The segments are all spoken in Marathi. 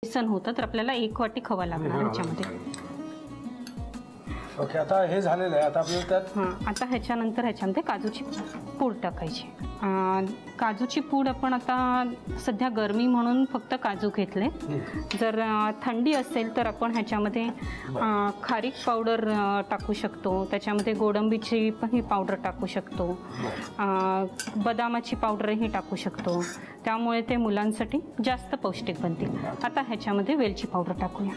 बेसन होतं तर आपल्याला 1 वाटी खवा लागणार ह्याच्यामध्ये. ओके, आता हे झालेलं आहे. आता आपल्याला त्यात आता ह्याच्यामध्ये काजूची पूड टाकायची. काजूची पूड आपण आता सध्या गरमी म्हणून फक्त काजू घेतले. जर थंडी असेल तर आपण ह्याच्यामध्ये खारीक पावडर टाकू शकतो, त्याच्यामध्ये गोडंबीची पण ही पावडर टाकू शकतो, बदामाची पावडरही टाकू शकतो. त्यामुळे ते मुलांसाठी जास्त पौष्टिक बनतील. आता ह्याच्यामध्ये वेलची पावडर टाकूया.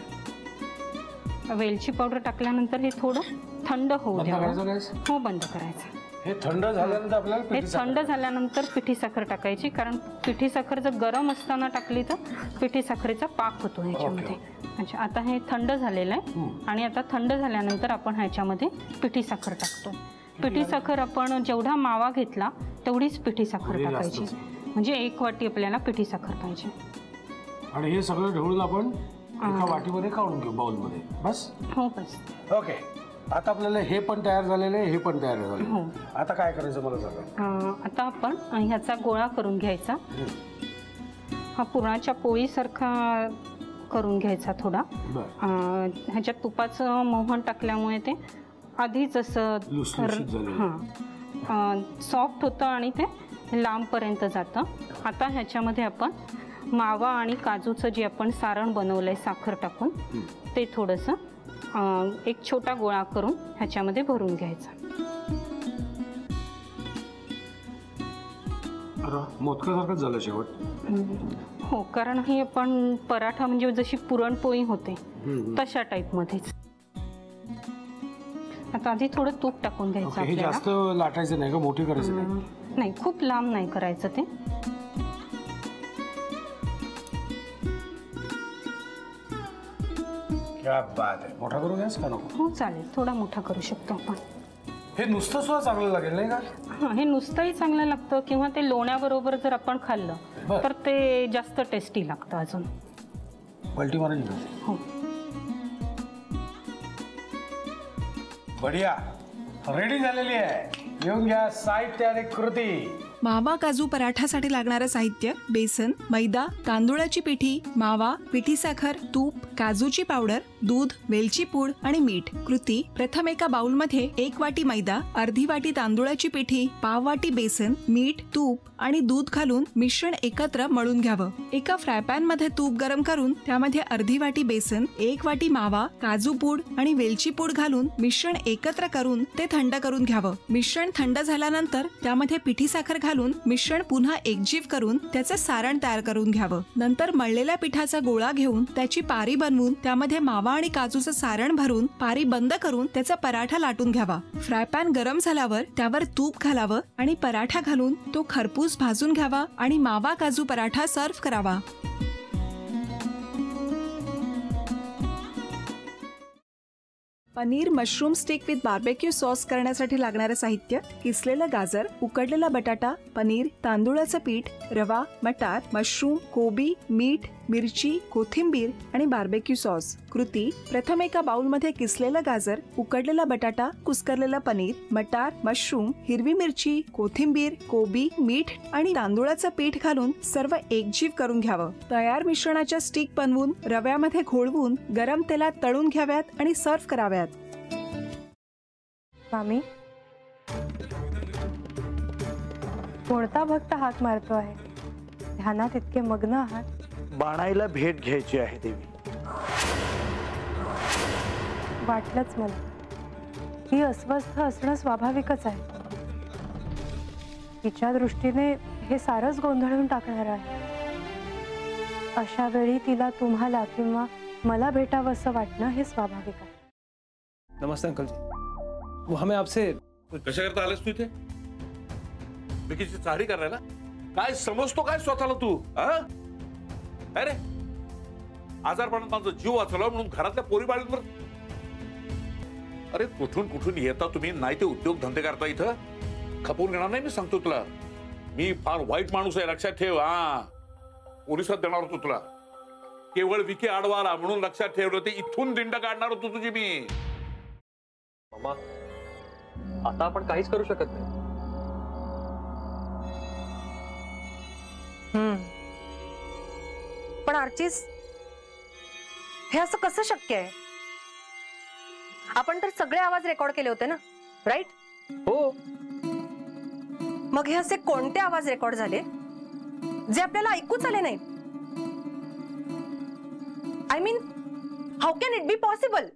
वेलची पावडर टाकल्यानंतर हे थोडं थंड होऊ द्यावं. हो, बंद करायचं. हे थंड झाल्यानंतर आपल्याला हे थंड झाल्यानंतर पिठी साखर टाकायची, कारण पिठी साखर जर गरम असताना टाकली तर पिठी साखरेचा पाक होतो ह्याच्यामध्ये. अच्छा, आता हे थंड झालेलं आहे आणि आता थंड झाल्यानंतर आपण ह्याच्यामध्ये पिठी साखर टाकतो. पिठी साखर आपण जेवढा मावा घेतला तेवढीच पिठी साखर टाकायची. म्हणजे 1 वाटी आपल्याला पिठी साखर पाहिजे. आणि हे सगळं ढवळून आपण एका वाटीमध्ये काढून घेऊ, बाउलमध्ये. बस. हो, बस. ओके, आता आपल्याला हे पण तयार झालेलं आहे, हे पण तयार झालं. आता काय करायचं मला सांगा. आता आपण ह्याचा गोळा करून घ्यायचा. हा पुरणाच्या पोळीसारखा करून घ्यायचा थोडा. ह्याच्यात तुपाचं मोहन टाकल्यामुळे ते आधीच असं सॉफ्ट होतं आणि ते लांबपर्यंत जातं. आता ह्याच्यामध्ये आपण मावा आणि काजूचं जे आपण सारण बनवलंय साखर टाकून ते थोडंसं एक छोटा गोळा करून ह्याच्यामध्ये भरून घ्यायचा. मोदकासारखंच झालं शेवट. हो, कारण हे आपण पराठा म्हणजे जशी पुरणपोळी होते तशा टाईपमध्येच. आता आधी थोडं तूप टाकून घ्यायचं. हे जास्त लाटायचं नाही का, मोठी करायचं नाही, खूप लांब नाही करायचं ते. क्या बात आहे. मोठा करू घ्यास का नको? हो, चालेल, थोडा मोठा करू शकतो आपण. हे नुसतं सुद्धा चांगलं लागेल नाही का? हां, हे नुसतंही चांगलं लागतं किंवा ते लोण्याबरोबर जर आपण खाल्लं तर ते जास्त टेस्टी लागतं अजून. पलटी मारून हो, बढिया, रेडी झालेली आहे. घेऊन घ्या साहित्य आणि कृती. मावा काजू पराठासाठी लागणारं साहित्य: बेसन, मैदा, तांदूळाची पिठी, मावा, पिठी साखर, तूप, काजूची पावडर, दूध, वेलची पूड आणि मीठ. कृती: प्रथम एका बाउलमध्ये 1 वाटी मैदा, अर्धी वाटी तांदूळाची पिठी, पाव वाटी बेसन, मीठ, तूप आणि दूध घालून मिश्रण एकत्र मळून घ्यावं. एका फ्रायपॅन मध्ये तूप गरम करून त्यामध्ये अर्धी वाटी बेसन, 1 वाटी मावा, काजू पूड आणि वेलची पूड घालून मिश्रण एकत्र करून ते थंड करून घ्यावं. मिश्रण थंड झाल्यानंतर त्यामध्ये पिठी साखर घालून मिश्रण पुन्हा एकजीव करून त्याचे सारण तयार करून घ्यावं. नंतर मळलेल्या पिठाचा गोळा घेऊन त्याची पारी बनवून त्यामध्ये मावा आणि काजूचं सारण भरून पारी बंद करून त्याचा पराठा लाटून घ्यावा. फ्रायपॅन गरम झाल्यावर त्यावर तूप घालावं आणि पराठा घालून तो खरपूस भाजून घ्यावा आणि मावा काजू पराठा सर्व्ह करावा. Paneer mushroom stick with barbecue sauce करण्यासाठी लागणारे साहित्य: किसलेलं गाजर, उकडलेला बटाटा, पनीर, तांदूळाचं पीठ, रवा, मटार, मशरूम, कोबी, मीठ, मिरची, कोथिंबीर आणि बार्बेक्यू सॉस. कृती: प्रथम एका बाउलमध्ये किसलेलं गाजर, उकडलेला बटाटा, कुस्करलेलं पनीर, मटार, मशरूम, हिरवी मिरची, कोथिंबीर, कोबी, मीठ आणि तांदूळाचं पीठ घालून सर्व एकजीव करून घ्यावं. तयार मिश्रणाच्या स्टिक बनवून रव्यामध्ये घोळवून गरम तेलात तळून घ्याव्यात आणि सर्व्ह कराव्यात. मामी, कोणता भक्त हात मारतो आहे? ध्यानात इतके मग्न आहात. बाणाईला भेट घ्यायची आहे देवी. वाटलंच मला. ती अस्वस्थ असणं स्वाभाविकच आहे. तिच्या दृष्टीने हे सारंच गोंधळून टाकणार आहे. अशा वेळी तिला तुम्हाला किंवा मला भेटावं असं वाटणं हे स्वाभाविक आहे. नमस्ते अंकल जी. वो हमें आपसे कशा करता आलेस तू इथे? बेकीची चारी करायला? काय समजतो काय स्वतःला तू? अरे आजारपणात माझा जीव वाचवला म्हणून घरातल्या पोरीबाळींवर. अरे कुठून कुठून येता तुम्ही, नाही ते उद्योग धंदे करता इथं. खपवून घेणार नाही मी सांगतो तुला. मी फार वाईट माणूस आहे, लक्षात ठेव. पोलिसात देणार होतो तुला. केवळ विके आडवाला म्हणून लक्षात ठेवलं. ते इथून दिंड काढणार होतो तुझी मी. मामा, आता आपण काहीच करू शकत नाही. पण आर्चिस, हे असं कसं शक्य आहे? आपण तर सगळे आवाज रेकॉर्ड केले होते ना, राईट? हो. मग हे असे कोणते आवाज रेकॉर्ड झाले जे आपल्याला ऐकूच आले नाहीत? I mean, how can it be possible?